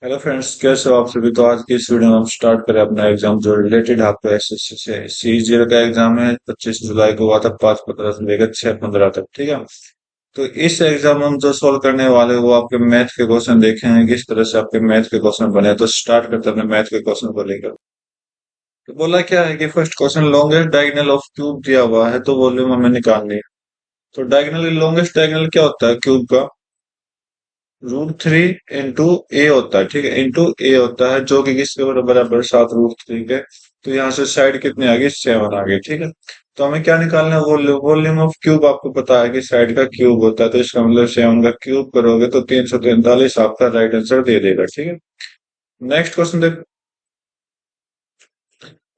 Hello friends, कैसे हो आप सभी। तो आज की इस वीडियो में हम स्टार्ट करें अपना एग्जाम जो रिलेटेड आपका एसएससी से सी जीरो का एग्जाम है। 25 जुलाई को हुआ था, 5/15 से लेकर 6/15 तक। ठीक है। तो इस एग्जाम में हम जो सोल्व करने वाले हैं वो आपके मैथ के क्वेश्चन देखेंगे, किस तरह से आपके मैथ के क्वेश्चन बने। तो स्टार्ट करते हैं अपने मैथ के क्वेश्चन को लेकर। तो बोला क्या है कि first question, longest diagonal of cube दिया हुआ है तो वॉल्यूम हमें निकालनी है। तो डायगोनल, लॉन्गेस्ट डायगोनल क्या होता है क्यूब का? √3 इंटू ए होता है। ठीक है, इंटू ए होता है जो कि किसके बराबर 7 √3 के। तो यहाँ से साइड कितनी आ गई? 7 आ गई। ठीक है। तो हमें क्या निकालना है? वॉल्यूम। वॉल्यूम ऑफ क्यूब आपको पता है कि साइड का क्यूब होता है, तो इसका मतलब 7 का क्यूब करोगे तो 343 आपका राइट आंसर दे देगा। ठीक है। नेक्स्ट क्वेश्चन देख।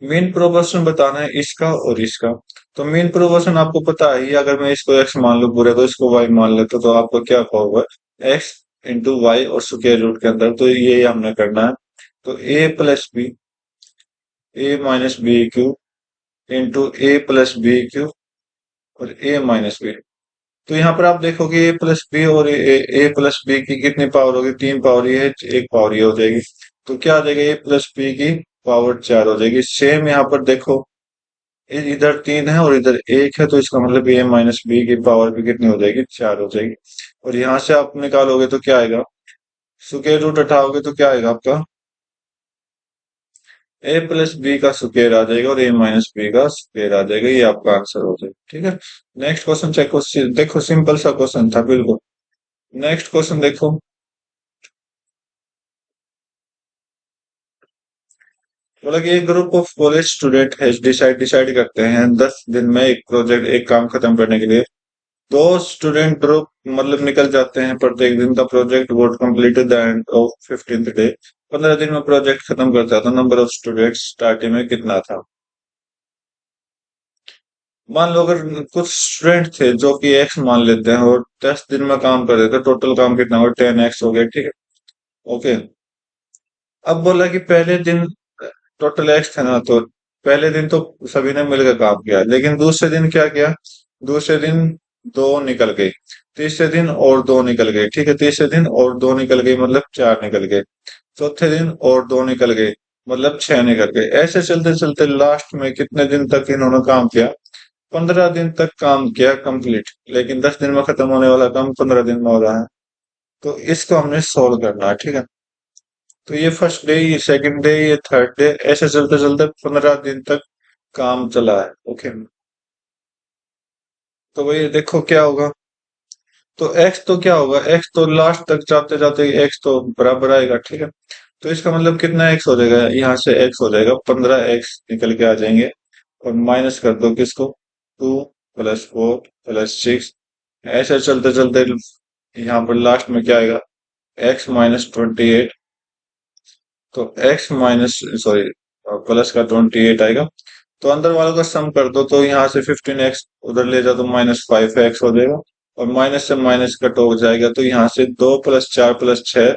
मीन प्रोपोर्शन बताना है इसका और इसका। तो मीन प्रोपोर्शन आपको पता है ही, अगर मैं इसको एक्स मान लूं पूरे तो इसको वाई मान लेते तो आपको क्या होगा? एक्स इंटू वाई और स्क्वायर रूट के अंदर। तो ये हमने करना है। तो ए प्लस बी, ए माइनस बी क्यूब इंटू ए प्लस बी क्यूब और ए माइनस बी। तो यहाँ पर आप देखोगे ए प्लस बी और ए प्लस बी की कितनी पावर होगी? 3 पावर ये है, एक पावर ये हो जाएगी। तो क्या आ जाएगा? ए प्लस बी की पावर 4 हो जाएगी। सेम यहाँ पर देखो, इधर 3 है और इधर 1 है, तो इसका मतलब ए माइनस बी की पावर भी कितनी हो जाएगी? 4 हो जाएगी। और यहाँ से आप निकालोगे तो क्या आएगा? स्क्वायर रूट हटाओगे तो क्या आएगा आपका? ए प्लस बी का स्क्वायर आ जाएगा और ए माइनस बी का स्क्वायर आ जाएगा। ये आपका आंसर हो जाएगा। ठीक है। Next question check. देखो, सिंपल सा क्वेश्चन था बिल्कुल। नेक्स्ट क्वेश्चन देखो। बोला कि एक ग्रुप ऑफ कॉलेज स्टूडेंट है डिसाइड करते हैं 10 दिन में एक प्रोजेक्ट, एक काम खत्म करने के लिए। दो स्टूडेंट ग्रुप मतलब निकल जाते हैं प्रत्येक दिन। The project vote complete the end of 15th day. 15 दिन में प्रोजेक्ट खत्म करता था। नंबर ऑफ स्टूडेंट स्टार्टिंग में कितना था? मान लो अगर कुछ स्टूडेंट थे जो कि एक्स मान लेते हैं और 10 दिन में काम कर रहे थे, टोटल काम कितना हुआ? 10x हो गया। ठीक है। ओके। अब बोला कि पहले दिन टोटल एक्स थे ना, तो पहले दिन तो सभी ने मिलकर काम किया, लेकिन दूसरे दिन क्या किया? दूसरे दिन दो निकल गई। तीसरे दिन और दो निकल गए। ठीक है, तीसरे दिन और दो निकल गई मतलब 4 निकल गए। चौथे दिन और दो निकल गए मतलब 6 निकल गए। ऐसे चलते चलते लास्ट में कितने दिन तक इन्होंने काम किया? 15 दिन तक काम किया कंप्लीट। लेकिन 10 दिन में खत्म होने वाला काम 15 दिन में हो रहा है। तो इसको हमने सोल्व करना है। ठीक है। तो ये फर्स्ट डे, ये सेकंड डे, ये थर्ड डे, ऐसे चलते चलते 15 दिन तक काम चला है। ओके। तो भाई देखो क्या होगा। तो एक्स तो क्या होगा? एक्स तो लास्ट तक जाते जाते एक्स तो बराबर आएगा। ठीक है। तो इसका मतलब कितना एक्स हो जाएगा? यहाँ से एक्स हो जाएगा 15x निकल के आ जाएंगे। और माइनस कर दो किसको? 2 + 4 + 6। ऐसे चलते चलते यहाँ पर लास्ट में क्या आएगा? x - 28। तो x माइनस, सॉरी, प्लस का 28 आएगा। तो अंदर वालों का सम कर दो, तो यहाँ से 15x उधर ले जाओ तो -5x हो जाएगा। और माइनस से माइनस कट हो जाएगा, तो यहाँ से 2 + 4 + 6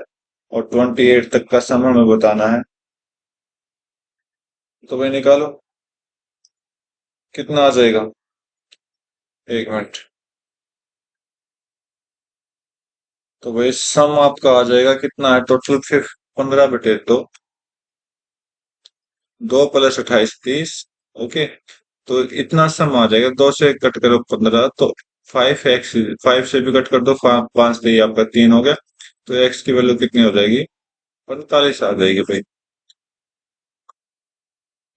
और 28 तक का सम हमें बताना है। तो भाई निकालो, कितना आ जाएगा? एक मिनट। तो भाई सम आपका आ जाएगा कितना है टोटल? फिर 15/2, 2 + 28 = 30। ओके। तो इतना सम आ जाएगा। 2 से कट करो 15, तो 5x, 5 से भी कट कर दो, 5 से ही आपका 3 हो गया। तो x की वैल्यू कितनी हो जाएगी? 45 आ जाएगी भाई।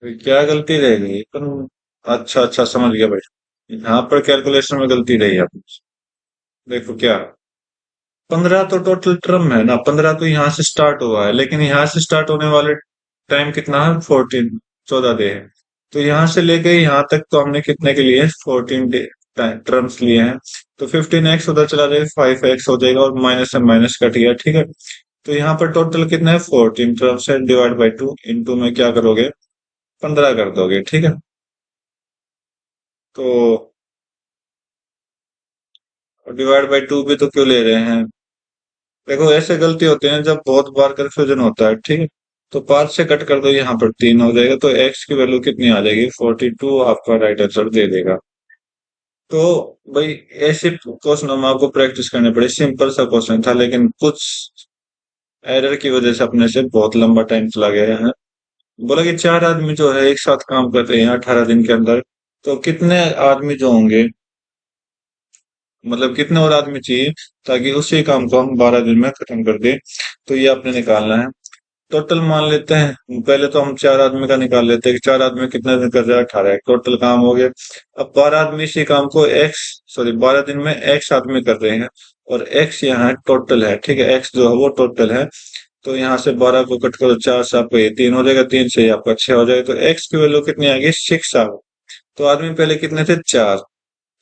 फिर क्या गलती रहेगी पर? अच्छा अच्छा, समझ गया भाई। यहाँ पर कैलकुलेशन में गलती रही है आपकी। देखो क्या, 15 तो टोटल टर्म है ना, 15 तो यहाँ से स्टार्ट हुआ है, लेकिन यहाँ से स्टार्ट होने वाले टाइम कितना है? 14, 14 डे है। तो यहाँ से लेके यहाँ तक तो हमने कितने के लिए? 14 डे टर्म्स लिए हैं। तो 15x उधर चला जाएगा, 5x हो जाएगा और माइनस से माइनस कट गया। ठीक है। तो यहाँ पर टोटल कितना है? 14 टर्म्स है। डिवाइड बाई 2, इंटू में क्या करोगे? 15 कर दोगे। ठीक है। तो डिवाइड बाई 2 भी तो क्यों ले रहे हैं? देखो ऐसे गलती होते हैं जब बहुत बार कंफ्यूजन होता है। ठीक है। तो 5 से कट कर दो, यहाँ पर 3 हो जाएगा। तो x की वैल्यू कितनी आ जाएगी? 42 आपका राइट आंसर दे देगा। तो भाई ऐसे क्वेश्चन में आपको प्रैक्टिस करनी पड़ी। सिंपल सा क्वेश्चन था, लेकिन कुछ एरर की वजह से अपने से बहुत लंबा टाइम चला गया है। बोला कि 4 आदमी जो है एक साथ काम कर रहे हैं 18 दिन के अंदर, तो कितने आदमी जो होंगे, मतलब कितने और आदमी चाहिए ताकि उसी काम को हम 12 दिन में खत्म कर दें। तो ये आपने निकालना है। टोटल मान लेते हैं, पहले तो हम 4 आदमी का निकाल लेते हैं कि 4 आदमी कितने दिन कर रहे हैं, 18, टोटल काम हो गया। अब 12 आदमी इसी काम को एक्स, सॉरी 12 दिन में एक्स आदमी कर रहे हैं, और एक्स यहाँ टोटल है, ठीक है, एक्स जो है वो टोटल है। तो यहाँ से 12 को कट करो, 4 से आपका ये 3 हो जाएगा, 3 से ये आपका 6 हो जाएगा, तो एक्स की वैल्यू कितनी आ गई, 6 आ गई। तो आदमी पहले कितने थे, 4,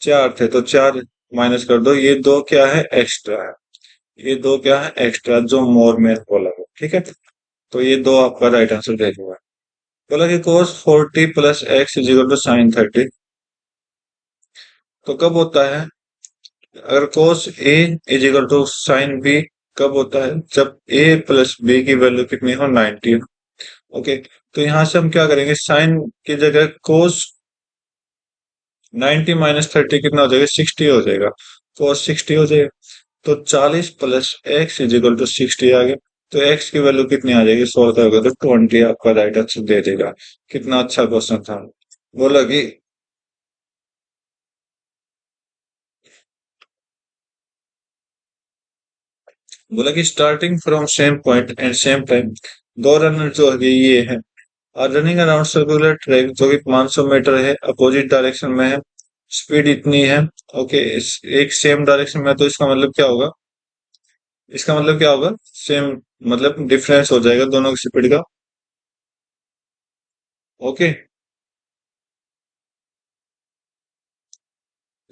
4 थे, तो 4 माइनस कर दो, ये दो क्या है, एक्स्ट्रा है, ये दो क्या है, एक्स्ट्रा, जो मोर में बोला है, ठीक है। तो ये दो आपका राइट आंसर दे हुआ है। बोला कि cos 40 plus X is equal to sine 30, तो कब होता है, अगर cos a is equal to sine b, कब होता है, जब a प्लस b की वैल्यू कितनी हो, 90। ओके, तो यहां से हम क्या करेंगे, साइन की जगह cos 90 माइनस 30 कितना हो जाएगा, 60 हो जाएगा, cos 60 हो जाएगा। तो 40 plus X is equal to 60 आ गया। तो एक्स की वैल्यू कितनी आ जाएगी, 100 का होगा, तो 20 आपका राइट आंसर दे देगा। कितना अच्छा क्वेश्चन था। बोला कि starting from same point and same time, दो रनर जो है ये है, और रनिंग अराउंड सर्कुलर ट्रैक जो कि 500 मीटर है, अपोजिट डायरेक्शन में है, स्पीड इतनी है। ओके, एक सेम डायरेक्शन में है, तो इसका मतलब क्या होगा, इसका मतलब क्या होगा, सेम, मतलब डिफरेंस हो जाएगा दोनों की स्पीड का। ओके,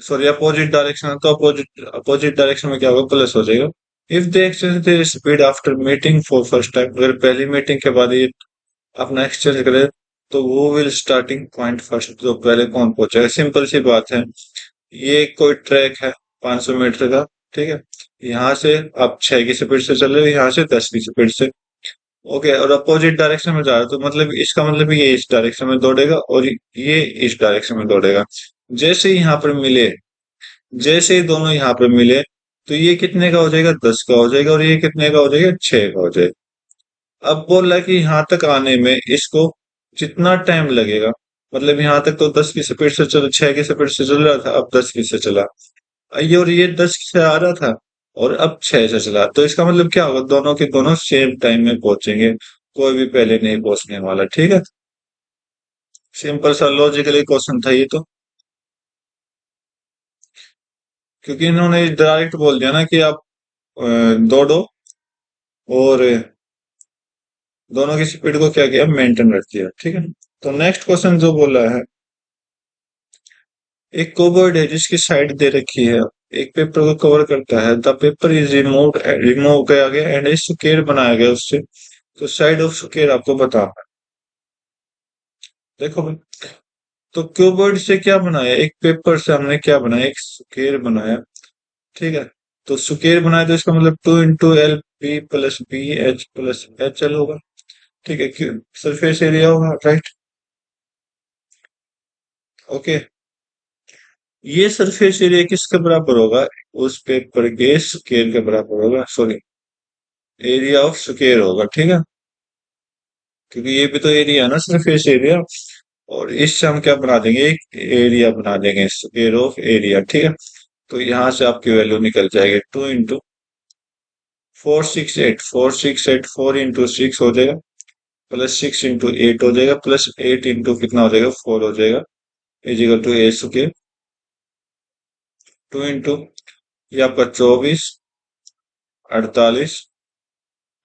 सॉरी अपोजिट डायरेक्शन है, तो अपोजिट अपोजिट डायरेक्शन में क्या होगा, प्लस हो जाएगा। If they exchange there speed after meeting for first time, अगर पहली मीटिंग के बाद ये अपना एक्सचेंज करे, तो वो विल स्टार्टिंग पॉइंट फर्स्ट, तो पहले कौन पहुंचेगा, सिंपल सी बात है। ये कोई ट्रैक है 500 मीटर का, ठीक है, यहाँ से आप 6 की स्पीड से चल रहे हो, यहाँ से 10 की स्पीड से। ओके, और अपोजिट डायरेक्शन में जा रहा है, तो मतलब इसका मतलब ये इस डायरेक्शन में दौड़ेगा और ये इस डायरेक्शन में दौड़ेगा। जैसे ही यहाँ पर मिले, जैसे ही दोनों यहाँ पे मिले, तो ये कितने का हो जाएगा, 10 का हो जाएगा, और ये कितने का हो जाएगा, 6 का हो जाएगा। अब बोल रहा है कि यहाँ तक आने में इसको जितना टाइम लगेगा, मतलब यहाँ तक तो 10 की स्पीड से चल, 6 की स्पीड से चल रहा था, अब 10 की से चला, ये और ये 10 से आ रहा था, और अब 6 से चला, तो इसका मतलब क्या होगा, दोनों के दोनों सेम टाइम में पहुंचेंगे, कोई भी पहले नहीं पहुंचने वाला, ठीक है। सिंपल सा लॉजिकली क्वेश्चन था ये तो, क्योंकि इन्होंने डायरेक्ट बोल दिया ना कि आप दौड़ो, और दोनों की स्पीड को क्या किया, मेंटेन रख दिया, ठीक है। तो नेक्स्ट क्वेश्चन जो बोला है, एक कोबर्ड है जिसकी साइड दे रखी है, एक पेपर को कवर करता है, the paper is remove remove किया गया एंड इज स्क्वायर बनाया गया उससे, तो साइड ऑफ स्क्वायर आपको बताना है। देखो भाई, तो क्यूबर्ड से क्या बनाया, एक पेपर से हमने क्या बनाया, एक स्क्वायर बनाया, ठीक है। तो स्क्वायर बनाया, तो इसका मतलब 2 into L B plus B H plus H L होगा, ठीक है, सरफेस एरिया होगा, राइट। ओके, ये सरफेस एरिया किसके बराबर होगा, उस पेपर के स्क्वायर के बराबर होगा, सॉरी एरिया ऑफ स्क्वायर होगा, ठीक है, क्योंकि ये भी तो एरिया है ना, सरफेस एरिया। और इससे हम क्या बना देंगे, एक एरिया बना देंगे, स्क्वायर ऑफ एरिया, ठीक है। तो यहां से आपकी वैल्यू निकल जाएगी, 2 इंटू 4 6 8, 4 6 8, 4 इंटू 6 हो जाएगा, प्लस 6 इंटू 8 हो जाएगा, प्लस 8 इंटू कितना हो जाएगा, 4 हो जाएगा, is equal to A square. 2 into, ये आपका 24, 48,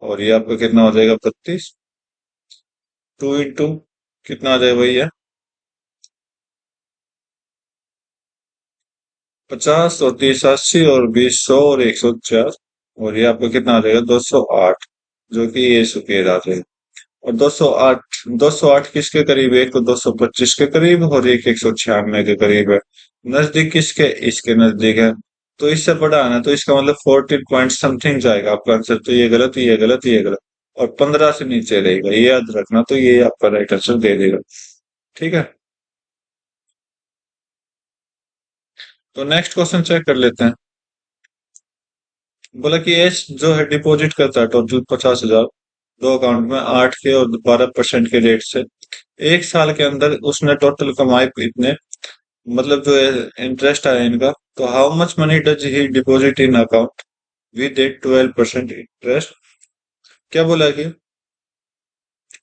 और ये आपका कितना हो जाएगा, 32। 2 इंटू कितना आ जाएगा भैया, 50, और 30 80, और 20 100, और 104, और ये आपका कितना आ जाएगा, 208, जो कि ये स्क्वायर आ जाएगा। और 208, 208 किसके करीब है, एक तो 225 के करीब, और एक 196 के करीब है। नजदीक किसके, इसके नजदीक है। तो इससे बड़ा है ना, तो इसका मतलब 14 पॉइंट समथिंग जाएगा आपका आंसर, तो ये गलत, ये गलत, ये गलत, और 15 से नीचे रहेगा, ये याद रखना, तो ये आपका राइट आंसर दे देगा, ठीक है। तो नेक्स्ट क्वेश्चन चेक कर लेते हैं। बोला कि एस जो है डिपॉजिट करता है टोटल 50,000 दो अकाउंट में 8 के और 12% के रेट से। एक साल के अंदर उसने टोटल कमाए इतने, मतलब जो इंटरेस्ट आया इनका। तो how much money does he deposit in account with A 12% interest. क्या बोला कि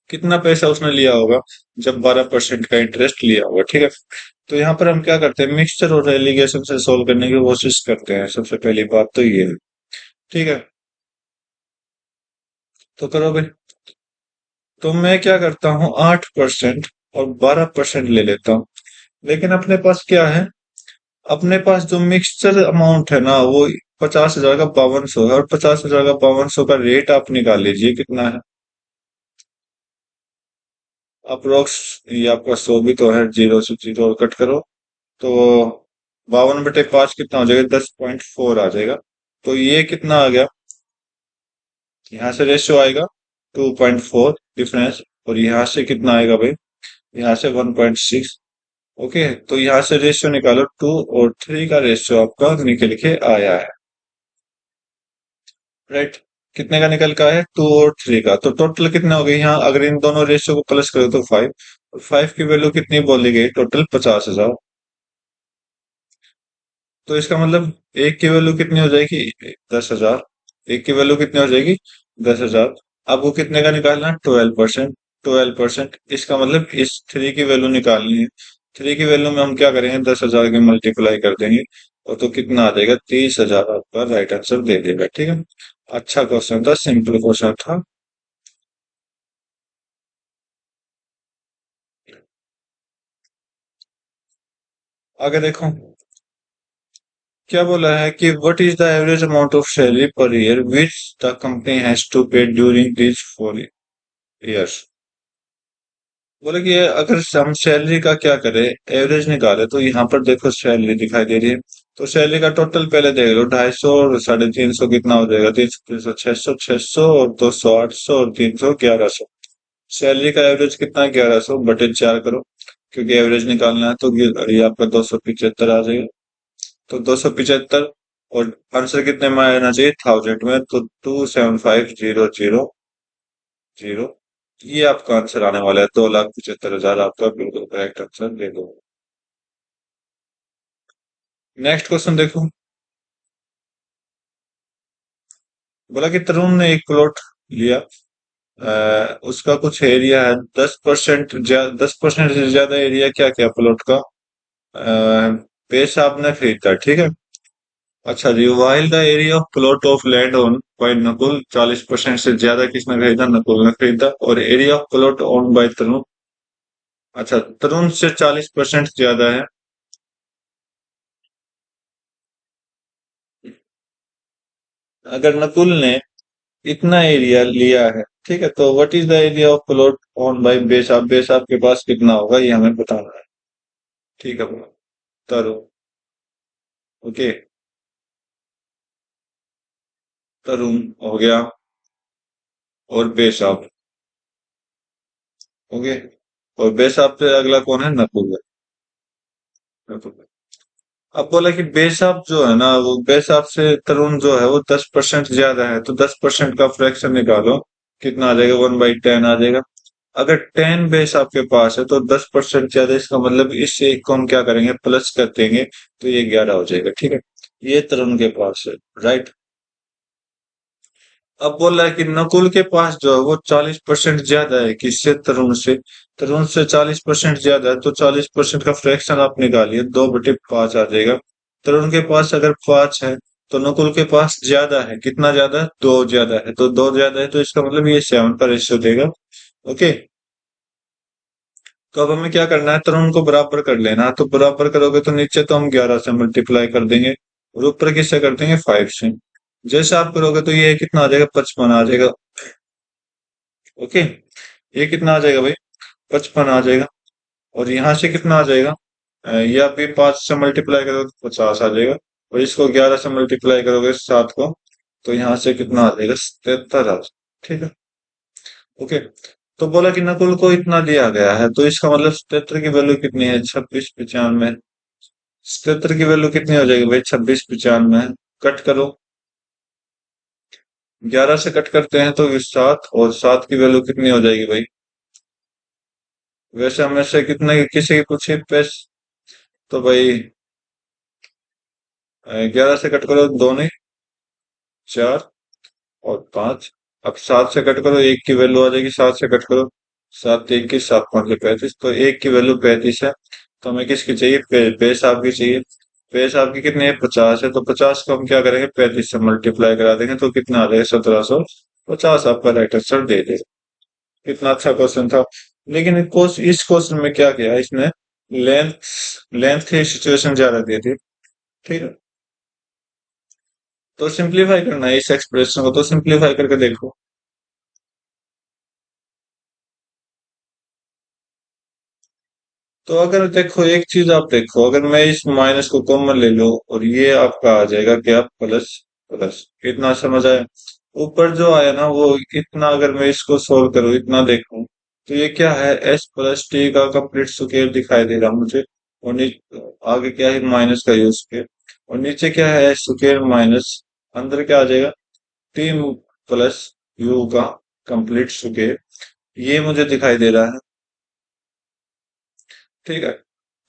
कितना पैसा उसने लिया होगा जब 12% का इंटरेस्ट लिया होगा, ठीक है। तो यहाँ पर हम क्या करते हैं, मिक्सचर और एलिगेशन से सोल्व करने की कोशिश करते हैं। सबसे पहली बात तो ये है, ठीक है। तो करो भाई। तो मैं क्या करता हूँ, 8% और 12% ले लेता हूँ। लेकिन अपने पास क्या है, अपने पास जो मिक्सचर अमाउंट है ना वो 50,000 का 5200 है, और 50,000 का 5200 का रेट आप निकाल लीजिए कितना है। अप्रोक्स ये आपका 100 भी तो है, जीरो से जीरो कट करो तो 52/5 कितना हो जाएगा, 10.4 आ जाएगा। तो ये कितना आ गया, यहाँ से रेशियो आएगा 2.4 डिफरेंस, और यहाँ से कितना आएगा भाई, यहाँ से 1.6। ओके, तो यहाँ से रेशियो निकालो, 2 और 3 का रेशियो आपका निकल के आया है, राइट। कितने का निकल के आया है, 2 और 3 का। तो टोटल कितने हो गए यहाँ, अगर इन दोनों रेशियो को प्लस करो तो 5। और 5 की वैल्यू कितनी बोली गई, टोटल 50,000। तो इसका मतलब एक की वैल्यू कितनी हो जाएगी, 10,000। एक की वैल्यू कितनी हो जाएगी, 10,000। आपको कितने का निकालना है, 12%। 12%, इसका मतलब इस 3 की वैल्यू निकालनी है। 3 की वैल्यू में हम क्या करेंगे, 10,000 की मल्टीप्लाई कर देंगे, और तो कितना आ जाएगा, 30,000 आपका राइट आंसर दे देगा, ठीक है। अच्छा क्वेश्चन था, सिंपल क्वेश्चन था। आगे देखो क्या बोला है कि what is the average amount of salary per year which the company has to pay during this 4 years. बोले कि अगर हम सैलरी का क्या करें, एवरेज निकाले, तो यहाँ पर देखो सैलरी दिखाई दे रही है। तो सैलरी का टोटल पहले देख लो, 250 और 350 कितना हो जाएगा, 300, 600, 600 और 200, 800 और 300, 1100। सैलरी का एवरेज कितना है, 1100/4 करो, क्योंकि एवरेज निकालना है। तो ये आपका 275 आ जाएगा। तो 275, और आंसर कितने में आना चाहिए, 1000 में, तो 275,000। ये आपका आंसर आने वाला है, 2,75,000 आपका बिल्कुल करेक्ट आंसर दे दो। नेक्स्ट क्वेश्चन देखो। बोला कि तरुण ने एक प्लॉट लिया, उसका कुछ एरिया है 10%, 10% से ज्यादा एरिया क्या क्या प्लॉट का पेश आपने खरीदा, ठीक है। अच्छा जी, while the area of plot of land own by Nakul, 40% से ज्यादा किसने खरीदा, नकुल ने खरीदा। और area of plot own by Tarun, अच्छा तरुण से 40% ज्यादा है। अगर नकुल ने इतना एरिया लिया है, ठीक है, तो what is the area of plot own by Besab, Besab के पास कितना होगा ये हमें बताना है, ठीक है। तरुण, ओके, तरुण हो गया, और बेसाब, ओके। और बेसाब से अगला कौन है, नकुल है, नकुल। अब बोला कि बेसाब जो है ना, वो बेसाब से तरुण जो है वो 10% ज्यादा है, तो 10% का फ्रैक्शन निकालो, कितना आ जाएगा, 1/10 आ जाएगा। अगर 10 बेस आपके पास है तो 10% ज्यादा, इसका मतलब इस एक को हम क्या करेंगे, प्लस कर देंगे, तो ये 11 हो जाएगा, ठीक है। ये तरुण के पास है, राइट। अब बोल रहा है कि नकुल के पास जो है वो 40% ज्यादा है, किससे, तरुण से। तरुण से 40% ज्यादा है, तो 40% का फ्रैक्शन आप निकालिए, 2/5 आ जाएगा। तरुण के पास अगर 5 है, तो नकुल के पास ज्यादा है, कितना ज्यादा है, 2 ज्यादा है। तो 2 ज्यादा है, तो इसका मतलब ये 7 का रेशियो देगा, ओके। तो अब हमें क्या करना है, तरुण को बराबर कर लेना है। तो बराबर करोगे तो नीचे तो हम 11 से मल्टीप्लाई कर देंगे, और ऊपर किससे कर देंगे, 5 से। जैसे आप करोगे तो ये कितना आ जाएगा, 55 आ जाएगा, ओके। ये कितना आ जाएगा भाई, 55 आ जाएगा। और यहाँ से कितना आ जाएगा, ये आप भी 5 से मल्टीप्लाई करोगे तो 50 आ जाएगा। और इसको 11 से मल्टीप्लाई करोगे 7 को, तो यहाँ से कितना आ जाएगा, 77 आ जाएगा, ठीक है, ओके। तो बोला कि नकुल को इतना दिया गया है, तो इसका मतलब 77 की वैल्यू कितनी है, 2695। 77 की वैल्यू कितनी हो जाएगी भाई, 2695। कट करो, 11 से कट करते हैं तो 7, और 7 की वैल्यू कितनी हो जाएगी भाई? वैसे हमें से कितने किसी की पूछी पेश, तो भाई 11 से कट करो, दो नहीं, 4 और 5। अब 7 से कट करो, एक की वैल्यू आ जाएगी, 7 से कट करो, 7 21, 7 5 35, तो एक की वैल्यू 35 है। तो हमें किसकी चाहिए? पेश आपकी चाहिए। पेश आपकी कितनी है? 50 है। तो 50 को हम क्या करेंगे? 35 से मल्टीप्लाई करा देंगे, तो कितना आ जाएगा? 1750 आपका राइट आंसर दे देगा। कितना अच्छा क्वेश्चन था। लेकिन इस क्वेश्चन में क्या किया इसने? लेंथ लेंथ की सिचुएशन ज्यादा दी थी। ठीक है, तो सिंप्लीफाई करना है इस एक्सप्रेशन को, तो सिंप्लीफाई करके देखो। तो अगर देखो, एक चीज आप देखो, अगर मैं इस माइनस को कॉमन ले लूं और ये आपका आ जाएगा क्या? Plus plus. इतना समझ आया? ऊपर जो आया ना वो इतना, अगर मैं इसको सोल्व करूं, इतना देखूं, तो ये क्या है? एस प्लस टी का कंप्लीट स्क्वायर दिखाई दे रहा मुझे। और आगे क्या है? माइनस का यूज के। और नीचे क्या है? एस स्क्वायर माइनस, अंदर क्या आ जाएगा? टी प्लस यू का कंप्लीट स्क्वायर, ये मुझे दिखाई दे रहा है। ठीक है,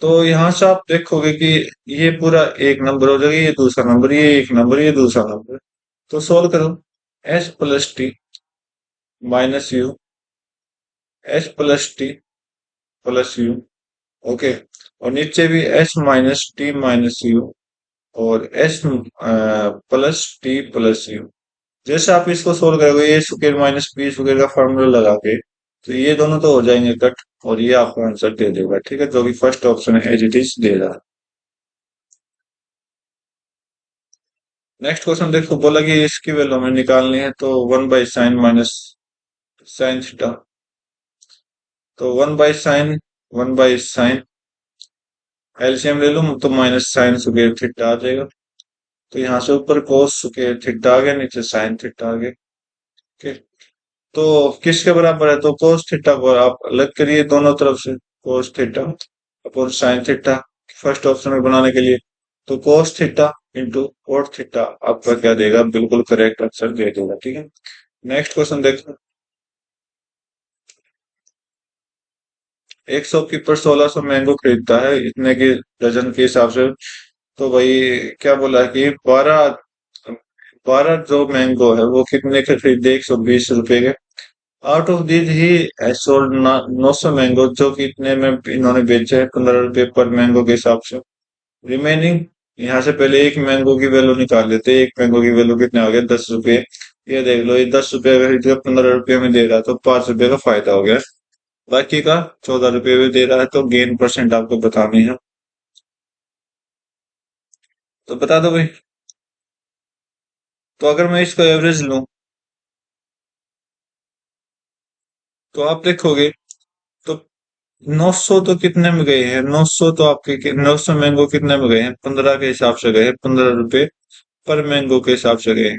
तो यहाँ से आप देखोगे कि ये पूरा एक नंबर हो जाएगा, ये दूसरा नंबर, ये एक नंबर, ये दूसरा नंबर। तो सोल्व करो। S plus T minus U, S plus T plus U. Okay, और नीचे भी S minus T minus U, और S plus T plus U. जैसे आप इसको सोल्व करोगे, A square minus B square का फॉर्मूला लगा के, तो ये दोनों तो हो जाएंगे कट, और ये आपको आंसर दे देगा। ठीक है, जो कि फर्स्ट ऑप्शन है, एज इट इज दे रहा है। नेक्स्ट क्वेश्चन देखो, बोला कि इसकी वैल्यू हमें निकालनी है, तो 1/sin माइनस साइन थीटा। तो 1/sin एलसीएम ले लूं तो माइनस साइन स्क्वायर थीटा आ जाएगा। तो यहाँ से ऊपर कोस स्क्वायर थीटा आ गया, नीचे साइन थीटा आ गया। ओके, तो किसके बराबर है? तो कोस थीटा को आप अलग करिए दोनों तरफ से, cos theta upon sine theta, first option में बनाने के लिए। तो cos theta into cot theta आपका क्या देगा? बिल्कुल करेक्ट आंसर दे देगा। ठीक है, नेक्स्ट क्वेश्चन देखो। एक शॉपकीपर 1600 मैंगो खरीदता है, इतने के डजन के हिसाब से। तो भाई क्या बोला है कि 12 जो मैंगो है वो कितने के खरीदे? 120 रुपए के। Out of this he sold 900 mango, जो कि इतने में इन्होंने बेचे हैं? 15 रुपए पर मैंगो के हिसाब से। रिमेनिंग, यहाँ से पहले एक मैंगो की वैल्यू निकाल लेते हैं। एक मैंगो की वैल्यू कितने आ गया? 10 रुपए। ये देख लो, ये 10 रुपए खरीद के 15 रुपए में दे रहा है, तो 5 रुपए का फायदा हो गया। बाकी का 14 रुपए में दे रहा है, तो गेन परसेंट आपको बतानी है। तो बता दो भाई। तो अगर मैं इसका एवरेज लूं, तो आप देखोगे, तो 900 तो कितने में गए हैं? 900 तो आपके 900 मैंगो कितने में गए हैं? 15 के हिसाब से गए हैं, 15 रुपए पर मैंगो के हिसाब से गए हैं।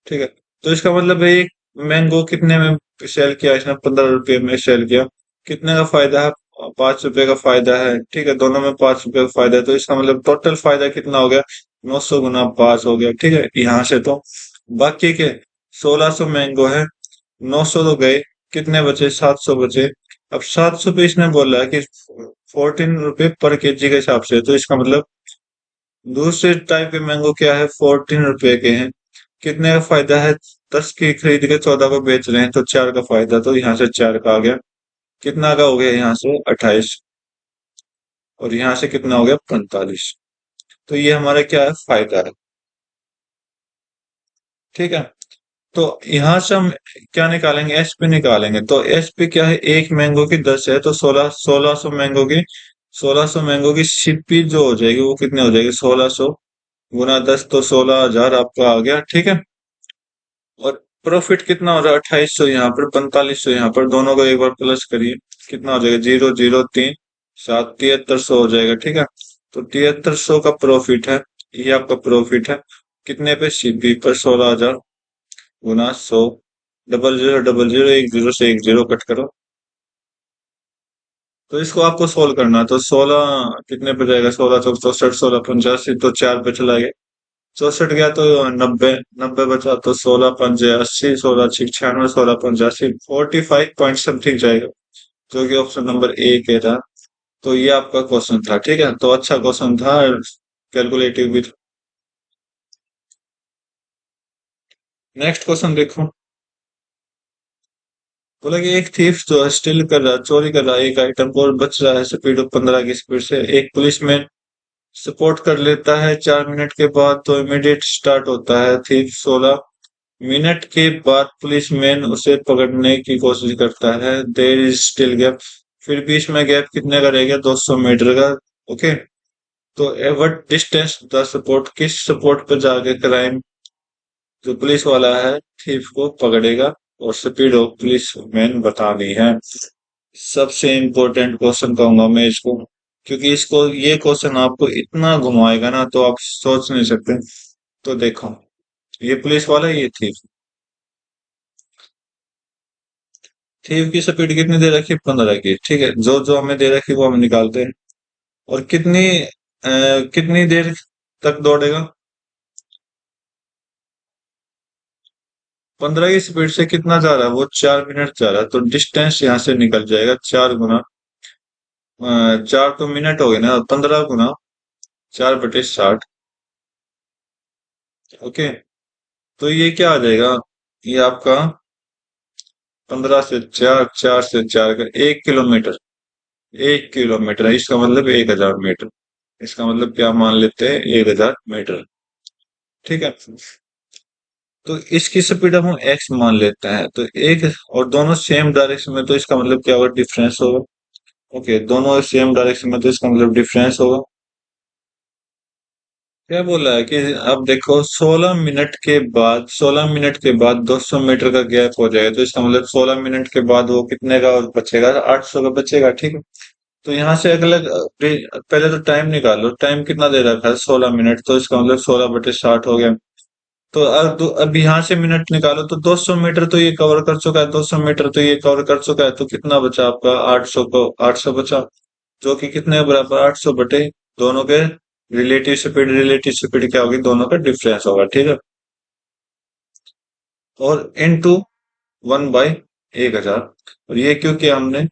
ठीक है, तो इसका मतलब है एक मैंगो कितने में सेल किया इसने? 15 रुपए में सेल किया। कितने का फायदा है? 5 रुपए का फायदा है। ठीक है, दोनों में 5 रुपए का फायदा है, तो इसका मतलब टोटल फायदा कितना हो गया? 900 गुना 5 हो गया। ठीक है, यहाँ से तो बाकी के 1600 मैंगो है, 900 तो गए, कितने बचे? 700 बचे। अब 700 पे इसने बोला है कि 14 रुपए पर केजी के हिसाब से, तो इसका मतलब दूसरे टाइप के मैंगो क्या है? 14 रुपए के हैं। कितने का फायदा है? 10 की खरीद के 14 को बेच रहे हैं, तो 4 का फायदा, तो यहाँ से 4 का आ गया। कितना का हो गया? यहाँ से 28, और यहाँ से कितना हो गया? 45। तो ये हमारा क्या है? फायदा है। ठीक है, तो यहाँ से हम क्या निकालेंगे? एस पी निकालेंगे। तो एस पी क्या है? एक मैंगो की 10 है, तो 1600 मैंगो की सीपी जो हो जाएगी वो कितनी हो जाएगी? 1600 गुना 10, तो 16,000 आपका आ गया। ठीक है, और प्रॉफिट कितना हो रहा है? 2800 यहाँ पर, 4500 यहाँ पर, दोनों को एक बार प्लस करिए, कितना हो जाएगा? 0 0 3 7, 7300 हो जाएगा। ठीक है, तो 7300 का प्रॉफिट है, ये आपका प्रॉफिट है। कितने पे? सीपी पर 16,000 गुना 100, 00 00, एक जीरो से एक जीरो कट करो। तो इसको आपको सोल्व करना है, तो 16 कितने पे जाएगा? 16 चौक 64, 16 85, तो 4 पे चला गया। 64 गया तो 90, 90 बचा तो 16 पंजे 80, 16 6 96, 16 पंजे 80, 45 पॉइंट समथिंग जाएगा, जो कि ऑप्शन नंबर ए कह रहा। तो ये आपका क्वेश्चन था, ठीक है, तो अच्छा क्वेश्चन था, कैलकुलेटिव भी था। नेक्स्ट क्वेश्चन देखो। बोला कि एक थीफ जो है स्टिल कर रहा है, चोरी कर रहा है एक आइटम को और बच रहा है स्पीड ऑफ 15 की स्पीड से, एक पुलिसमैन सपोर्ट कर लेता है 4 मिनट के बाद, तो इमीडिएट स्टार्ट होता है थीफ 16 मिनट के बाद पुलिसमैन उसे पकड़ने की कोशिश करता है, देर इज स्टिल गैप, फिर बीच में गैप कितने का रहेगा, 200 मीटर का। ओके, तो एवट डिस्टेंस द सपोर्ट, किस सपोर्ट पर जाके क्राइम जो पुलिस वाला है थीफ को पकड़ेगा, और स्पीड ऑफ पुलिस मैन बतानी है। सबसे इम्पोर्टेंट क्वेश्चन कहूंगा मैं इसको, क्योंकि इसको ये क्वेश्चन आपको इतना घुमाएगा ना तो आप सोच नहीं सकते। तो देखो, ये पुलिस वाला, ये थीफ, थीफ की स्पीड कितनी दे रखी है, 15 की, ठीक है, जो जो हमें दे रखी है वो हम निकालते हैं। और कितनी देर तक दौड़ेगा, 15 की स्पीड से कितना जा रहा है वो, 4 मिनट जा रहा है, तो डिस्टेंस यहाँ से निकल जाएगा 4 गुना, 4 तो मिनट हो गए ना, 15 गुना 4/60। ओके, तो ये क्या आ जाएगा, ये आपका 15 से 4, 4 से 4 का 1 किलोमीटर, 1 किलोमीटर है, इसका मतलब 1000 मीटर, इसका मतलब क्या मान लेते हैं, 1000 मीटर, ठीक है। तो इसकी स्पीड हम एक्स मान लेते हैं, तो एक और दोनों सेम डायरेक्शन में, तो इसका मतलब क्या होगा, डिफरेंस होगा। ओके, दोनों सेम डायरेक्शन में, तो इसका मतलब डिफरेंस होगा। क्या बोला है कि अब देखो 16 मिनट के बाद 200 मीटर का गैप हो जाएगा, तो इसका मतलब 16 मिनट के बाद वो कितने का और बचेगा, 800 का बचेगा, ठीक है। तो यहाँ से अगला पहले तो टाइम निकालो, टाइम कितना दे रखा है, 16 मिनट, तो इसका मतलब 16/60 हो गया। तो अब यहाँ से मिनट निकालो, तो 200 मीटर तो ये कवर कर चुका है, 200 मीटर तो ये कवर कर चुका है, तो कितना बचा आपका, 800 को 800 बचा, जो कि कितने के बराबर, 800 बटे दोनों के रिलेटिव स्पीड, रिलेटिव स्पीड क्या होगी, दोनों का डिफरेंस होगा, ठीक है। और इनटू 1/1000। और ये क्यों किया हमने,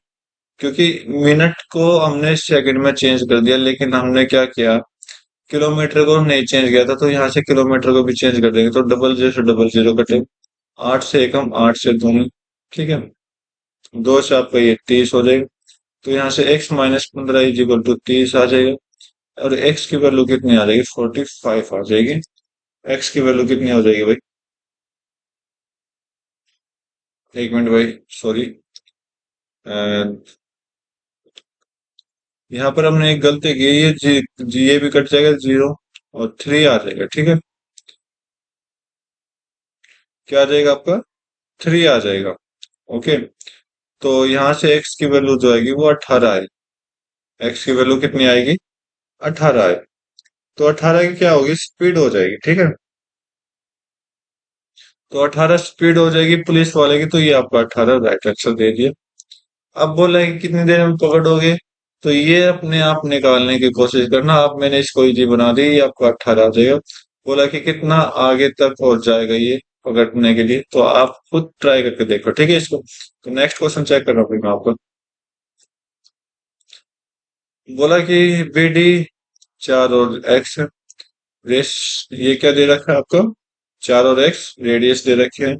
क्योंकि मिनट को हमने सेकंड में चेंज कर दिया, लेकिन हमने क्या किया, किलोमीटर को नहीं चेंज किया था, तो यहाँ से किलोमीटर को भी चेंज कर देंगे, तो डबल जीरो से डबल जीरो कटे, 8 से 1 हम 8 से 2, ठीक है, 2 से आपका ये 30 हो जाएगा, तो यहाँ से x - 15 इज इक्वल टू 30 आ जाएगा। और x की वैल्यू कितनी आ जाएगी, 45 आ जाएगी। x की वैल्यू कितनी हो जाएगी भाई, एक मिनट भाई, सॉरी, यहाँ पर हमने एक गलती की है, ये ये भी कट जाएगा 0, और 3 आ जाएगा, ठीक है, क्या आ जाएगा आपका, 3 आ जाएगा। ओके, तो यहाँ से x की वैल्यू जो आएगी वो 18 है, x की वैल्यू कितनी आएगी, 18 है, तो 18 की क्या होगी, स्पीड हो जाएगी, ठीक है, तो 18 स्पीड हो जाएगी पुलिस वाले की, तो ये आपका 18 राइट आंसर दे दिया। अब बोला है कि कितनी देर में पकड़ोगे, तो ये अपने आप निकालने की कोशिश करना, अब मैंने इसको इजी बना दी, ये आपको 18 आ जाएगा। बोला कि कितना आगे तक पहुंच जाएगा ये पकड़ने के लिए, तो आप खुद ट्राई करके देखो, ठीक है इसको। तो नेक्स्ट क्वेश्चन चेक कर रहा हूँ मैं आपको। बोला कि BD 4 और x रेस, ये क्या दे रखा है आपको, 4 और x रेडियस दे रखे हैं।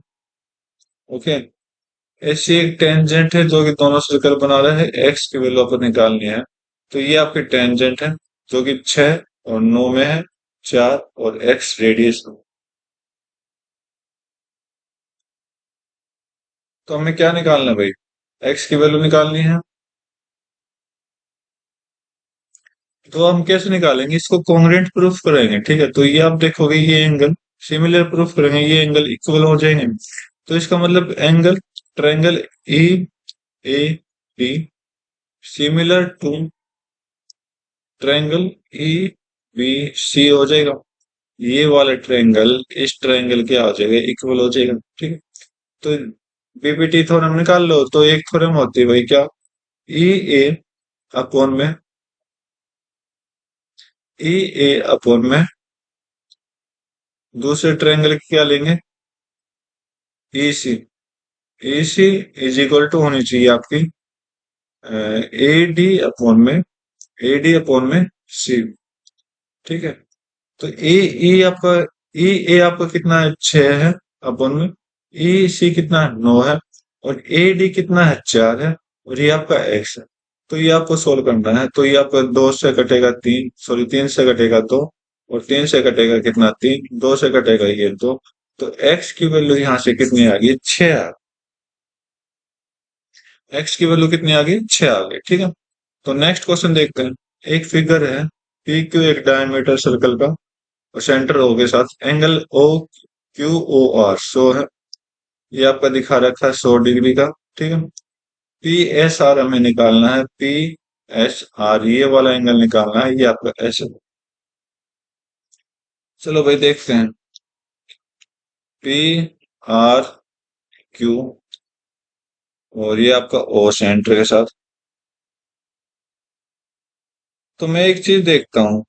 ओके, ऐसी एक टेंजेंट है जो कि दोनों सर्कल बना रहे हैं, एक्स की वैल्यू आपको निकालनी है, तो ये आपकी टेंजेंट है, जो कि 6 और 9 में है, 4 और एक्स रेडियस। तो हमें क्या निकालना है भाई, एक्स की वैल्यू निकालनी है। तो हम कैसे निकालेंगे इसको, कॉन्ग्रुएंट प्रूफ करेंगे, ठीक है, तो ये आप देखोगे ये एंगल सिमिलर प्रूफ करेंगे, ये एंगल इक्वल हो जाएंगे, तो इसका मतलब angle triangle E A B similar to triangle E B C हो जाएगा, ये वाला ट्रायंगल इस ट्रायंगल के आ जाएगा, इक्वल हो जाएगा, ठीक है। तो बीपीटी थ्योरम निकाल लो, तो एक थ्योरम होती है भाई क्या, ई ए अपॉन में, ई ए अपॉन में दूसरे ट्रायंगल की क्या लेंगे, ई सी। ए सी इज इक्वल टू होनी चाहिए आपकी ए डी अपॉन में, ए डी अपॉन में सी। ठीक है। तो ए ए आपका, ए ए आपका कितना है, 6 है अपॉन में, ए सी कितना है, 9 है, और ए डी कितना है, 4 है, और ये आपका एक्स है। तो ये आपको सोल्व करना है। तो ये आपका 2 से कटेगा 3, सॉरी 3 से कटेगा 2, और 3 से कटेगा कितना, 3, 2 से कटेगा ये 2। तो एक्स की वैल्यू यहाँ से कितनी आ गई, 6 आ। एक्स की वैल्यू कितनी आ गई, 6 आ गई। ठीक है। तो नेक्स्ट क्वेश्चन देखते हैं। एक फिगर है, पी क्यू एक डायमीटर सर्कल का, और सेंटर ओ के साथ angle O Q O R सो है। ये आपका दिखा रखा है 100 डिग्री का। ठीक है। पी एस आर हमें निकालना है, पी एस आर ये वाला एंगल निकालना है, ये आपका एस है। चलो भाई देखते हैं। पी आर क्यू, और ये आपका ओ सेंटर के साथ। तो मैं एक चीज देखता हूं,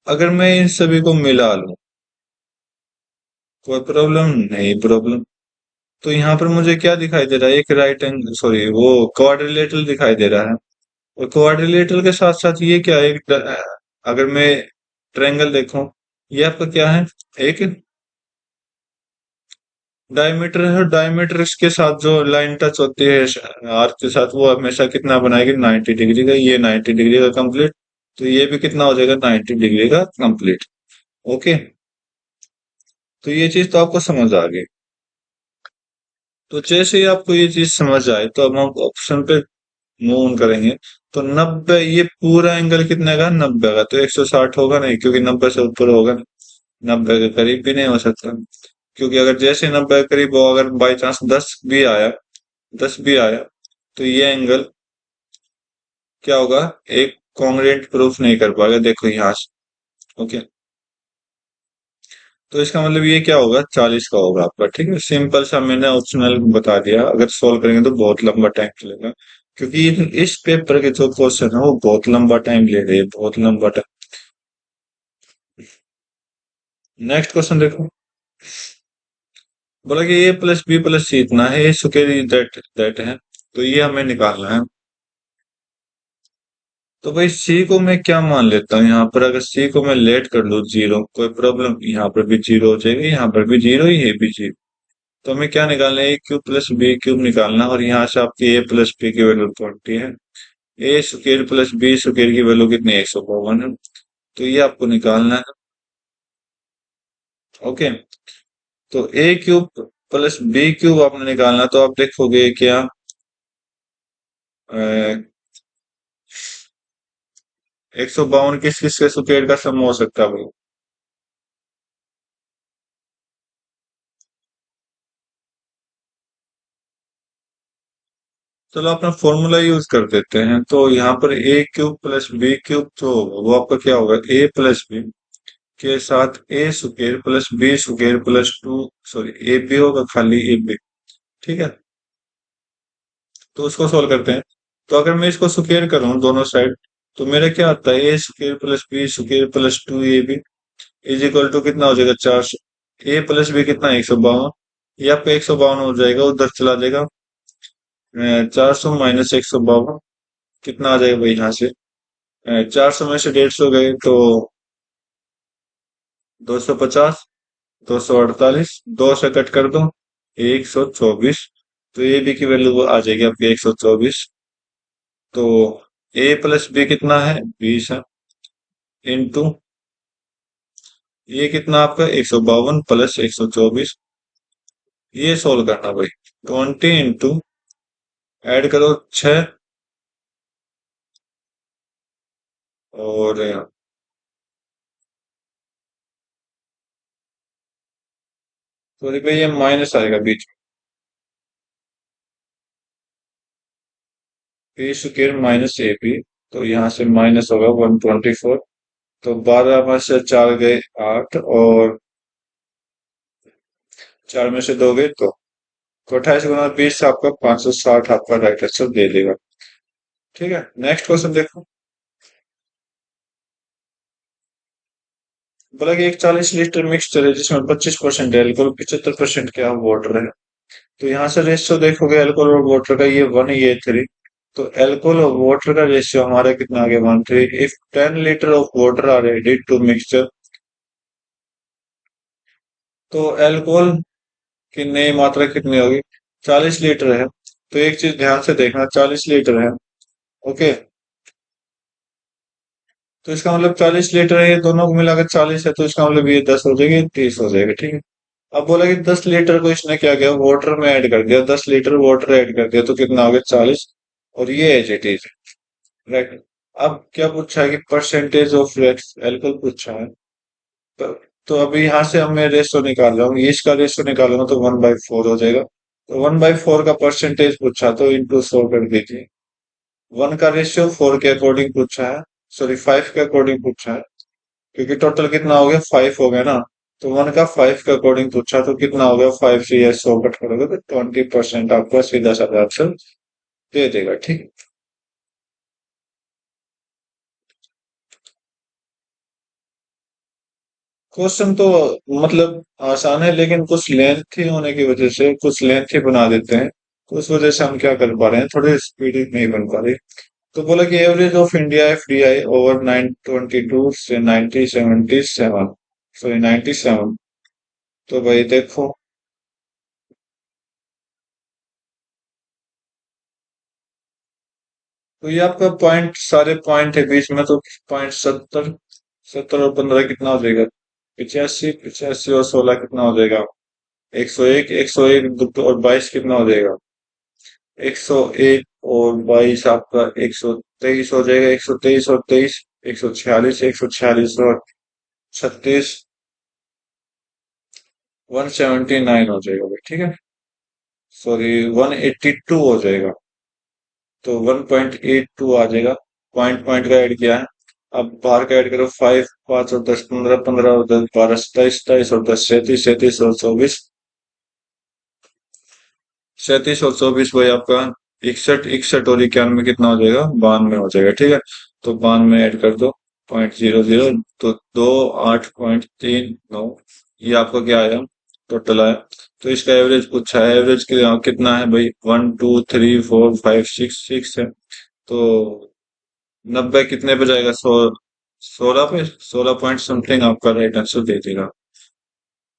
अगर मैं इन सभी को मिला लूं, कोई प्रॉब्लम नहीं, प्रॉब्लम। तो यहाँ पर मुझे क्या दिखाई दे रहा है, एक राइट एंगल, सॉरी वो क्वाड्रिलेटरल दिखाई दे रहा है। और क्वाड्रिलेटरल के साथ साथ ये क्या है, अगर मैं ट्रायंगल देखूं, ये आपका क्या है, एक डायमीटर है। डायमीटर इसके साथ जो लाइन टच होती है आर्क के साथ, वो हमेशा कितना बनाएगी, 90 डिग्री का। ये 90 डिग्री का कंप्लीट। तो ये भी कितना हो जाएगा, 90 डिग्री का कंप्लीट। ओके। तो ये चीज तो आपको समझ आ गई। तो जैसे ही आपको ये चीज समझ आए, तो अब हम ऑप्शन पे मूव ऑन करेंगे। तो 90, ये पूरा एंगल कितने का, 90 का। तो 160 होगा नहीं, क्योंकि 90 से ऊपर होगा नहीं, 90 के करीब भी नहीं हो सकता। क्योंकि अगर जैसे 90 के करीब हो, अगर बाई चांस 10 भी आया, 10 भी आया, तो ये एंगल क्या होगा, एक कॉन्ग्रुएंट प्रूफ नहीं कर पाएगा। देखो यहाँ से। ओके। तो इसका मतलब ये क्या होगा, 40 का होगा आपका। ठीक है। सिंपल सा मैंने ऑप्शनल बता दिया। अगर सोल्व करेंगे तो बहुत लंबा टाइम चलेगा, क्योंकि इस पेपर के जो क्वेश्चन है वो बहुत लंबा टाइम ले रहे हैं, बहुत लंबा टाइम। नेक्स्ट क्वेश्चन देखो। बोला कि ए प्लस बी प्लस सी इतना है, ए स्क्वायर दैट दैट है। तो ये हमें निकालना है। तो भाई सी को मैं क्या मान लेता हूँ, यहाँ पर अगर सी को मैं लेट कर लूँ 0, कोई प्रॉब्लम, यहाँ पर भी 0 हो जाएगी, यहाँ पर भी 0, ये भी 0। तो हमें क्या निकालना है, ए क्यूब प्लस बी क्यूब निकालना है, और यहाँ से आपकी ए प्लस बी की वैल्यू 20 है। A square plus B square की वैल्यू कितनी है, 152 है। तो ये आपको निकालना है। ओके। तो ए क्यूब प्लस बी क्यूब आपने निकालना, तो आप देखोगे क्या, 152 किस किस के स्क्वायर का सम हो सकता है भाई। चलो अपना फॉर्मूला यूज कर देते हैं। तो यहाँ पर ए क्यूब प्लस बी क्यूब जो होगा, वो आपका क्या होगा, ए प्लस बी के साथ A square plus B square plus 2, sorry A B होगा, खाली ए बी। ठीक है। तो उसको सोल्व करते हैं। तो अगर मैं इसको स्क्वायर करूं दोनों साइड, तो मेरा क्या आता है, A square plus B square plus 2ab is equal to कितना हो जाएगा, 400। ए प्लस बी कितना है, 152। ये आपका 152 हो जाएगा, उधर चला जाएगा। 400 माइनस 152 कितना आ जाएगा भाई यहाँ से, 400 में से 150 गए तो 250, 248, 2 से कट कर दो, 124। तो ए बी की वैल्यू आ जाएगी आपकी 124। तो ए प्लस बी कितना है, 20 है, इंटू ये कितना आपका 152 प्लस 124। ये सोल्व करना भाई। 20 इंटू, ऐड करो 6, और सॉरी भाई ये माइनस आएगा बीच में, ए स्क्वायर माइनस ए बी। तो यहाँ से माइनस होगा 124। तो 12 में से 4 गए 8, और 4 में से 2 गए तो 28 गुना 20 आपका 560 आपका राइट आंसर दे देगा। ठीक है। नेक्स्ट क्वेश्चन देखो। बोला कि एक 40 लीटर मिक्सचर है जिसमें 25% एल्कोहल, 75% क्या वाटर है। तो यहाँ से रेशियो देखोगे एल्कोहल और वाटर का, ये 1 ये 3। तो एल्कोहल और वाटर का रेशियो हमारा कितना आ गया, 1:3। If 10 litre of water are added to mixture, तो एल्कोहल की नई मात्रा कितनी होगी, 40 लीटर है। तो एक चीज ध्यान से देखना, 40 लीटर है, ओके। तो इसका मतलब 40 लीटर है, ये दोनों को मिलाकर 40 है, तो इसका मतलब ये 10 हो जाएगी, 30 हो जाएगा, ठीक है। अब बोला कि 10 लीटर को इसने क्या किया, वाटर में ऐड कर दिया, 10 लीटर वाटर ऐड कर दिया, तो कितना हो गया, 40। और ये एज इट इज, राइट। अब क्या पूछा है कि परसेंटेज ऑफ एल्कोहल पूछा है। तो, तो अभी यहाँ से अब मैं रेशो निकाल रहा हूँ, ये इसका रेशो निकालूंगा तो 1/4 हो जाएगा। तो 1/4 का परसेंटेज पूछा तो इंटू 100 कर दीजिए। 1 का रेशियो 4 के अकॉर्डिंग पूछा है, सॉरी 5 के अकॉर्डिंग पूछा है, क्योंकि टोटल कितना हो गया, 5 हो गया ना। तो 1 का 5 के अकॉर्डिंग पूछा तो कितना हो गया, 5 से ये 100 कट करोगे तो 20% आपका सीधा साधा आंसर दे देगा, ठीक। क्वेश्चन तो मतलब आसान है, लेकिन कुछ लेंथी होने की वजह से कुछ लेंथी बना देते हैं, तो उस वजह से हम क्या कर पा रहे हैं, थोड़ी स्पीड नहीं बन पा रही। तो बोला कि average of India FDI over 922 से 1977, सॉरी 97। तो भाई देखो, तो ये आपका पॉइंट, सारे पॉइंट है बीच में, तो पॉइंट 70, 70 और 15 कितना हो जाएगा, 85, 85 और 16 कितना हो जाएगा, 101, 101 और 22 कितना हो जाएगा, 101 और 22 आपका 123 हो जाएगा, 123 और 23 146, 146 और 36 179 हो जाएगा भाई, ठीक है। सॉरी 182 हो जाएगा, तो 1.82 आ जाएगा। पॉइंट पॉइंट का ऐड किया है। अब बाहर का ऐड करो, 5, 5 और 10 15, 15 और 10 12 27, 27 और 10 37, 37 और 24, 37 और 24 भाई आपका 61, 61 और 91 कितना हो जाएगा, 92 हो जाएगा, ठीक है। तो 92 ऐड कर दो, 0.00, तो 28.39, ये आपका क्या आया, टोटल आया। तो इसका एवरेज पूछा है, एवरेज कितना है भाई, 1 2 3 4 5 6 6 है। तो 90 कितने पे जाएगा, 16 पे, 16 पॉइंट समथिंग आपका राइट आंसर दे देगा।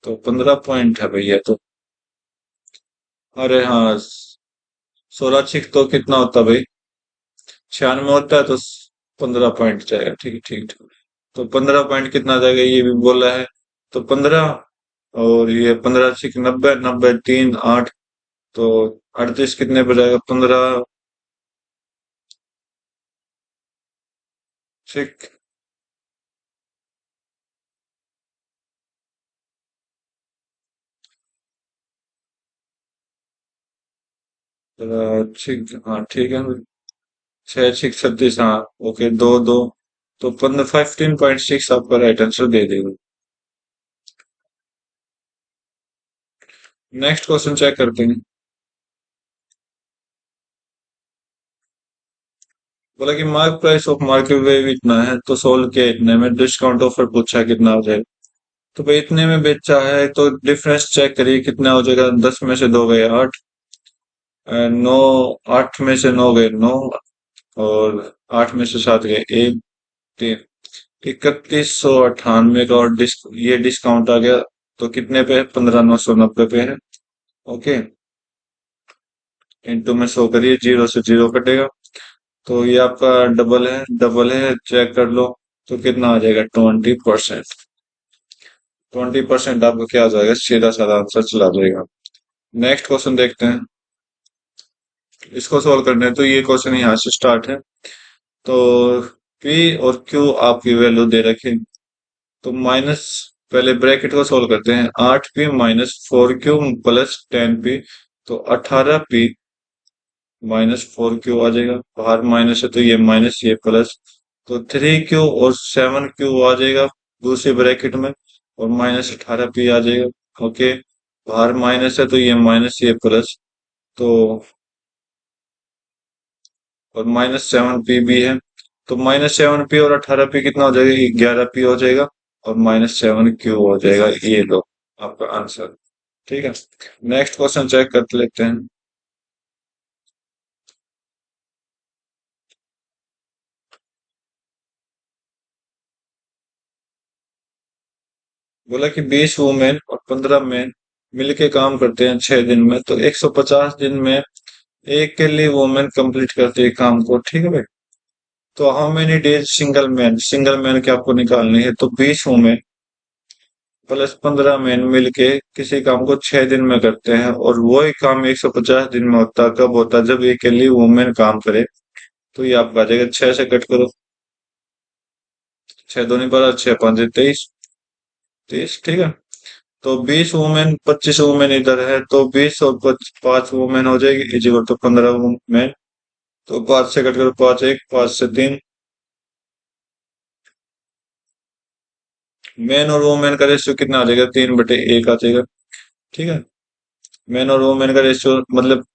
तो 15 पॉइंट है भैया तो। अरे हाँ, 16 छिक तो कितना होता भाई, 96 होता है, तो 15 पॉइंट जाएगा, ठीक है, ठीक ठीक। तो 15 पॉइंट कितना जाएगा, ये भी बोला है। तो 15, और ये 15 छिक 90, 90 3 8, तो 38 कितने पे जाएगा, 15 छिक, 15 छिक, हाँ ठीक है। 6 छिक 36, हाँ, ओके, 2 2, तो 15 15.6 आपका राइट आंसर दे देगा। नेक्स्ट क्वेश्चन चेक करते हैं। बोला कि मार्क प्राइस ऑफ माइक्रोवेव इतना है, तो सोल्व किया इतने में, डिस्काउंट ऑफर पूछा कितना हो जाएगा। तो भाई इतने में बेचा है, तो डिफरेंस चेक करिए कितना हो जाएगा, 10 में से 2 गए 8, 9, 8 में से 9 गए 9, और 8 में से 7 गए 1 3, 3198 का, और ये डिस्काउंट आ गया, तो कितने पे है, 15,990 पे है, ओके। इंटू में 100 करिए, जीरो से जीरो कटेगा, तो ये आपका डबल है, डबल है, चेक कर लो। तो कितना आ जाएगा, 20%। 20% आपको क्या आ जाएगा, सीधा साधा आंसर चला जाएगा। नेक्स्ट क्वेश्चन देखते हैं। इसको सोल्व करना है, तो ये क्वेश्चन यहाँ से स्टार्ट है। तो P और Q आपकी वैल्यू दे रखी, तो माइनस, पहले ब्रैकेट को सोल्व करते हैं, 8P minus 4Q plus 10P, तो 18P माइनस 4Q आ जाएगा, बाहर माइनस है तो ये माइनस ये प्लस, तो 3Q और 7Q आ जाएगा दूसरे ब्रैकेट में, और माइनस 18P आ जाएगा, ओके। बाहर माइनस है तो ये माइनस ये प्लस, तो और माइनस 7P भी है, तो -7P और 18P कितना हो जाएगा, 11P हो जाएगा। और -7 क्यू हो जाएगा। ये लो आपका आंसर। ठीक है, नेक्स्ट क्वेश्चन चेक कर लेते हैं। बोला कि 20 वुमेन और 15 मैन मिलके काम करते हैं 6 दिन में, तो 150 दिन में एक के लिए वुमेन कंप्लीट करती है काम को। ठीक है भाई, तो how many days single man की आपको निकालनी है। तो 20 वुमेन प्लस 15 मैन मिलके किसी काम को 6 दिन में करते हैं, और वही काम 150 दिन में होता है। कब होता है? जब एक के लिए वुमेन काम करे। तो ये आपका आ जाएगा, 6 से कट करो, 6 दूनी 12, 6 5 23, 23। ठीक है, तो 20 वुमेन 25 वुमेन इधर है, तो 20 और 5 वुमेन हो जाएगी इजिकल तो 15 वुमेन। तो 5 से कट करो, 5 1, 5 से 3। मैन और वुमेन का रेशियो कितना आ जाएगा? 3/1 आ जाएगा। ठीक है, मैन और वुमेन का रेशियो मतलब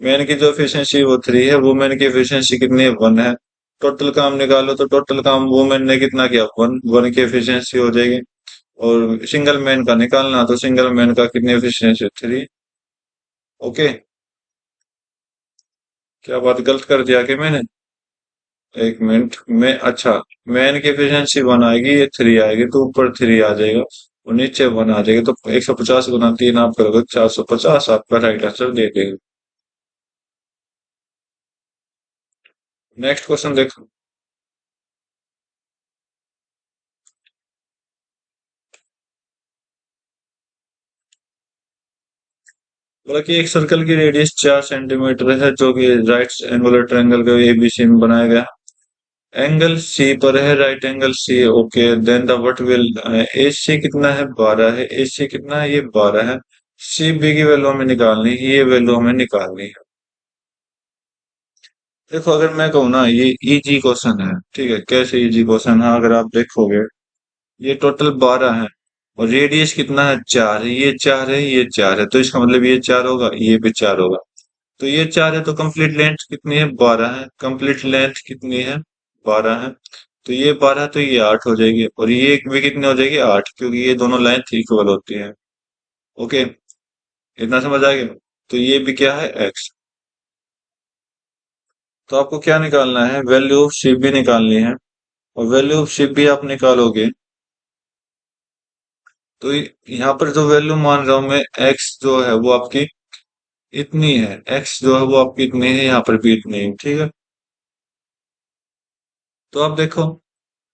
मैन की जो एफिशिएंसी वो 3 है, वुमेन की एफिशिएंसी कितनी है? 1 है। टोटल काम निकालो, तो टोटल काम वुमेन ने कितना किया? 1, 1 की एफिशिएंसी हो जाएगी। और सिंगल मैन का निकालना, तो सिंगल मैन का कितनी एफिशिएंसी? 3। ओके, क्या बात गलत कर दिया कि मैंने? एक मिनट में, अच्छा, मैन की एफिशिएंसी 1 आएगी, ये 3 आएगी, तो ऊपर 3 आ जाएगा और नीचे 1 आ जाएगा। तो 150 गुना 3 आप करोगे 450, आपका राइट आंसर दे देगा। नेक्स्ट क्वेश्चन देखो। बोला कि एक सर्कल की रेडियस 4 सेंटीमीटर है, जो कि राइट एंगुलर ट्रायंगल का एबीसी में बनाया गया। एंगल सी पर है, right angle C. Okay, then the what will A C कितना है? 12 है। ए सी कितना है? ये 12 है। सी बी की वैल्यू हमें निकालनी है, ये वैल्यू हमें निकालनी है। देखो, अगर मैं कहूँ ना, ये इजी क्वेश्चन है। ठीक है, कैसे इजी क्वेश्चन है? अगर आप देखोगे, ये टोटल 12 है और रेडियस कितना है? 4 है। ये 4 है, ये 4 है, तो इसका मतलब ये 4 होगा, ये भी 4 होगा। तो ये 4 है, तो कंप्लीट लेंथ कितनी है? 12 है। कंप्लीट लेंथ कितनी है? 12 है। तो ये 12, तो ये 8 हो जाएगी, और ये भी कितनी हो जाएगी? 8, क्योंकि ये दोनों लेंथ इक्वल होती है। ओके, इतना समझ आ गया? तो ये भी क्या है? एक्स। तो आपको क्या निकालना है? वैल्यू ऑफ सी भी निकालनी है, और वैल्यू ऑफ सी भी आप निकालोगे, तो यहाँ पर जो वैल्यू मान रहा हूं मैं, एक्स जो है वो आपकी इतनी है, एक्स जो है वो आपकी इतनी है, यहाँ पर भी इतनी है। ठीक है, तो आप देखो,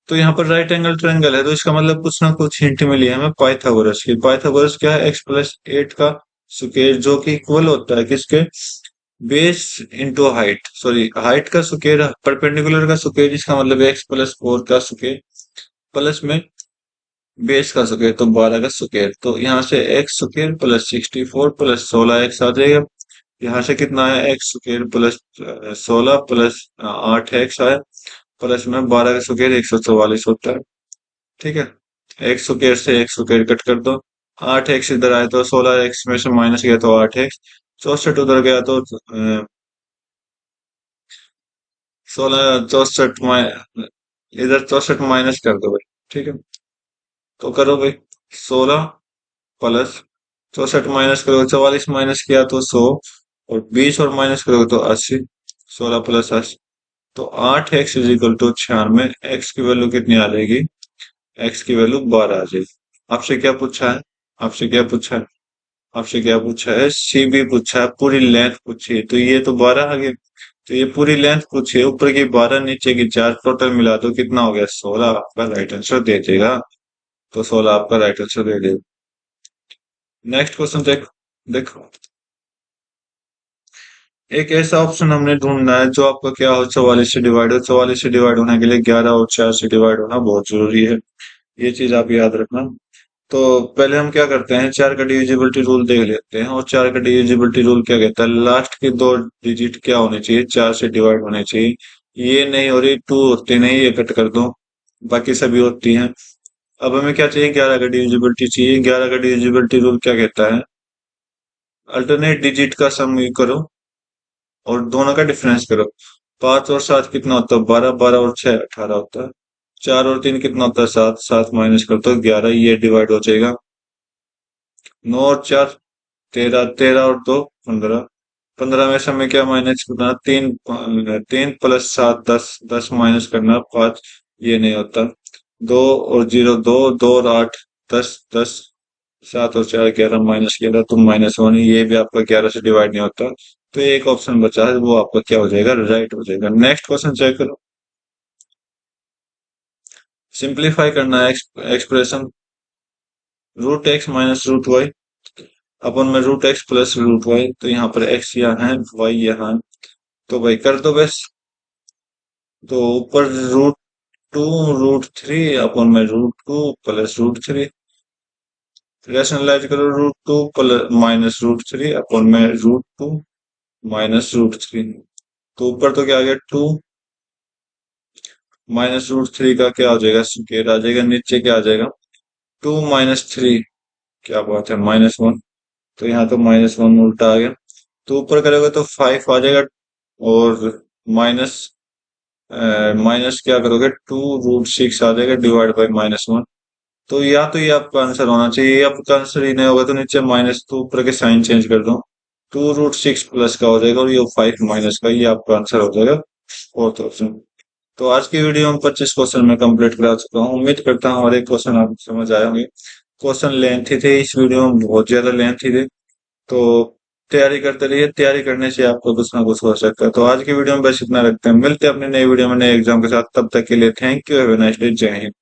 तो यहाँ पर राइट एंगल ट्रायंगल है, तो इसका मतलब कुछ ना कुछ हिंट मिली है हमें पाइथागोरस की। पाइथागोरस क्या है? x+8 का स्क्वायर, जो कि इक्वल होता है किसके? Base into height, sorry, height का स्क्वायर परपेंडिकुलर का स्क्वायर, इसका मतलब x+4 का स्क्वायर प्लस में बेस का स्क्वायर, तो 12 का स्क्वायर। तो यहाँ से x square plus 64 plus 16x आ जाएगा। यहाँ से कितना है? X square plus 16 plus 8x आया, प्लस में 12 का स्क्वायर 144 होता है। ठीक है, एक्स स्क्वायर से एक्स स्क्वायर कट कर दो, 8x इधर आया तो 16x में से माइनस गया तो 8x, 64 उधर गया तो 16, 64 इधर 64 माइनस कर दो भाई। ठीक है, तो करो भाई, 16 प्लस 64 माइनस करोगे 44, माइनस किया तो 100, और 20 और माइनस करोगे तो 80। 16 प्लस 80, तो 8x is equal to 96। X की वैल्यू कितनी आ जाएगी? एक्स की वैल्यू 12 आ जाएगी। आपसे क्या पूछा है? आपसे क्या पूछा है? आपसे क्या पूछा है? सी भी पूछा है, पूरी लेंथ पूछी है, तो ये तो 12 आ गया। तो ये पूरी लेंथ पूछी है, ऊपर की 12 नीचे की 4, टोटल मिला दो, कितना हो गया? 16। आपका राइट आंसर दे देगा। तो 16 आपका राइट आंसर दे देगा। नेक्स्ट क्वेश्चन देखो। देखो, एक ऐसा ऑप्शन हमने ढूंढना है जो आपका क्या हो? 44 से डिवाइड हो। 44 से डिवाइड होने के लिए 11 और 4 से डिवाइड होना बहुत जरूरी है, ये चीज आप याद रखना। तो पहले हम क्या करते हैं, 4 का डिविजिबिलिटी रूल देख लेते हैं। और 4 का डिविजिबिलिटी रूल क्या कहता है? लास्ट के 2 डिजिट क्या होने चाहिए? 4 से डिवाइड होने चाहिए। ये नहीं हो रही, 2 होती नहीं, ये कट कर दो, बाकी सभी होती हैं। अब हमें क्या चाहिए? 11 का डिविजिबिलिटी चाहिए। 11 का डिविजिबिलिटी रूल क्या कहता है? अल्टरनेट डिजिट का सम करो और दोनों का डिफरेंस करो। 5 और 7 कितना होता है? 12, 12 और 6 18 होता है। 4 और 3 कितना होता है 7, 7 माइनस कर तो 11, ये डिवाइड हो जाएगा। 9 और 4 13, 13 और 2 15, 15 में से हमें क्या माइनस करना, 3, 3 प्लस 7 10, 10 माइनस करना 5, ये नहीं होता। 2 और 0 2, 2 और 8 10, 10, 7 और 4 11 माइनस 11 तो -1, ये भी आपका 11 से डिवाइड नहीं होता। तो एक ऑप्शन बचा है, वो आपका क्या हो जाएगा, राइट हो जाएगा। नेक्स्ट क्वेश्चन चेक करो। सिंप्लीफाई करना है एक्सप्रेशन √x माइनस √y अपन में √x प्लस √y, तो यहाँ पर x यहाँ है, y यहाँ है, तो भाई कर दो बस। तो ऊपर √2 √3 अपन में √2 प्लस √3, रैशनलाइज करो, √2 प्लस माइनस √3 अपन में √2 माइनस √3, तो ऊपर तो क्या आ गया 2 माइनस √3 का क्या हो जाएगा, स्क्वायर आ जाएगा, नीचे क्या आ जाएगा 2 माइनस 3, क्या बात है -1, तो यहाँ तो -1 उल्टा आ गया। तो ऊपर करोगे तो 5 आ जाएगा, और माइनस माइनस क्या करोगे 2√6 आ जाएगा, डिवाइड बाई -1। तो या तो ये आपका आंसर होना चाहिए, या आपका आंसर ही नहीं होगा तो नीचे माइनस, तो ऊपर के साइन चेंज कर दो, 2√6 प्लस का हो जाएगा, और ये 5 माइनस का, ये आपका आंसर हो जाएगा फोर्थ ऑप्शन। तो आज की वीडियो में 25 क्वेश्चन में कंप्लीट करा चुका हूँ। उम्मीद करता हूँ हर एक क्वेश्चन आपको समझ आए होंगे। क्वेश्चन लेंथी थे इस वीडियो में, बहुत ज्यादा लेंथी थे, तो तैयारी करते रहिए, तैयारी करने से आपको कुछ ना कुछ हो सकता है। तो आज की वीडियो में बस इतना रखते हैं, मिलते हैं अपने नई वीडियो में नए एग्जाम के साथ, तब तक के लिए thank you, have a nice day, जय हिंद।